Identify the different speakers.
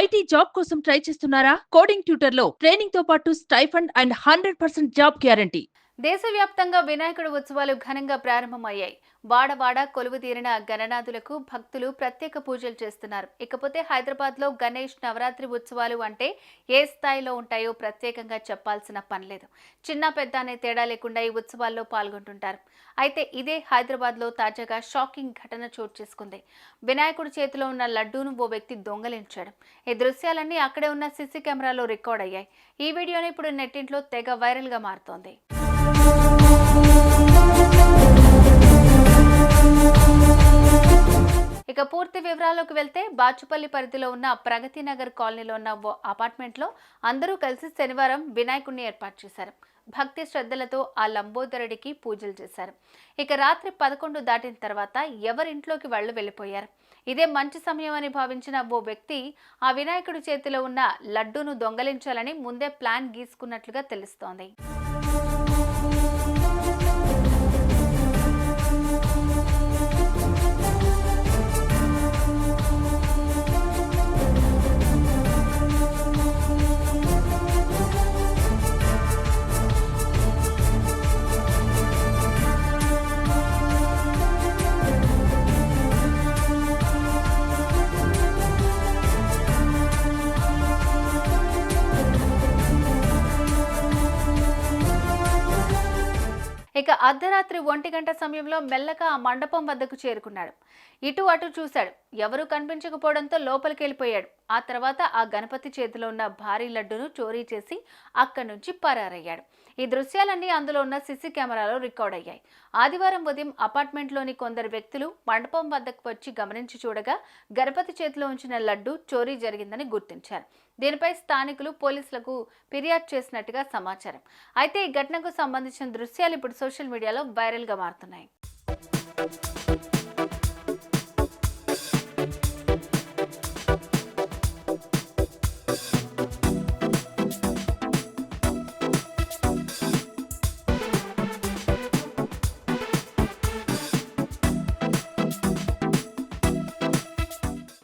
Speaker 1: IT job కోసం try చేస్తున్నారా? Coding ట్యూటర్లో training తో పాటు స్టైఫండ్ అండ్ 100% జాబ్ గ్యారంటీ.
Speaker 2: దేశవ్యాప్తంగా వినాయకుడి ఉత్సవాలు ఘనంగా ప్రారంభమయ్యాయి. వాడవాడ కొలువు తీరిన గణనాథులకు భక్తులు ప్రత్యేక పూజలు చేస్తున్నారు. ఇకపోతే హైదరాబాద్లో గణేష్ నవరాత్రి ఉత్సవాలు అంటే ఏ స్థాయిలో ఉంటాయో ప్రత్యేకంగా చెప్పాల్సిన పనిలేదు. చిన్న పెద్ద అనే తేడా లేకుండా ఈ ఉత్సవాల్లో పాల్గొంటుంటారు. అయితే ఇదే హైదరాబాద్లో తాజాగా షాకింగ్ ఘటన చోటు చేసుకుంది. వినాయకుడి చేతిలో ఉన్న లడ్డూను ఓ వ్యక్తి దొంగలించాడు. ఈ దృశ్యాలన్నీ అక్కడే ఉన్న సీసీ కెమెరాలో రికార్డ్ అయ్యాయి. ఈ వీడియోని ఇప్పుడు నెట్టింట్లో తెగ వైరల్గా మారుతోంది. ఇక పూర్తి వివరాల్లోకి వెళ్తే బాచుపల్లి పరిధిలో ఉన్న ప్రగతి నగర్ కాలనీలో ఉన్న ఓ అపార్ట్మెంట్లో అందరూ కలిసి శనివారం వినాయకుడిని ఏర్పాటు చేశారు. భక్తి శ్రద్ధలతో ఆ లంబోదరుడికి పూజలు చేశారు. ఇక రాత్రి 11 దాటిన తర్వాత ఎవరింట్లోకి వాళ్ళు వెళ్ళిపోయారు. ఇదే మంచి సమయం అని భావించిన ఓ వ్యక్తి ఆ వినాయకుడి చేతిలో ఉన్న లడ్డూను దొంగలించాలని ముందే ప్లాన్ గీసుకున్నట్లుగా తెలుస్తోంది. ఇక అర్ధరాత్రి 1 గంట సమయంలో మెల్లగా ఆ మండపం వద్దకు చేరుకున్నాడు. ఇటు అటు చూశాడు. ఎవరూ కనిపించకపోవడంతో లోపలికి వెళ్ళిపోయాడు. ఆ తర్వాత ఆ గణపతి చేతిలో ఉన్న భారీ లడ్డును చోరీ చేసి అక్కడి నుంచి పరారయ్యాడు. ఈ దృశ్యాలన్నీ అందులో ఉన్న సీసీ కెమెరాలో రికార్డ్ అయ్యాయి. ఆదివారం ఉదయం అపార్ట్మెంట్లోని కొందరు వ్యక్తులు మండపం వద్దకు వచ్చి గమనించి చూడగా గణపతి చేతిలో ఉంచిన లడ్డు చోరీ జరిగిందని గుర్తించారు. దీనిపై స్థానికులు పోలీసులకు ఫిర్యాదు చేసినట్టుగా సమాచారం. అయితే ఈ ఘటనకు సంబంధించిన దృశ్యాలు ఇప్పుడు సోషల్ మీడియాలో వైరల్గా మారుతున్నాయి.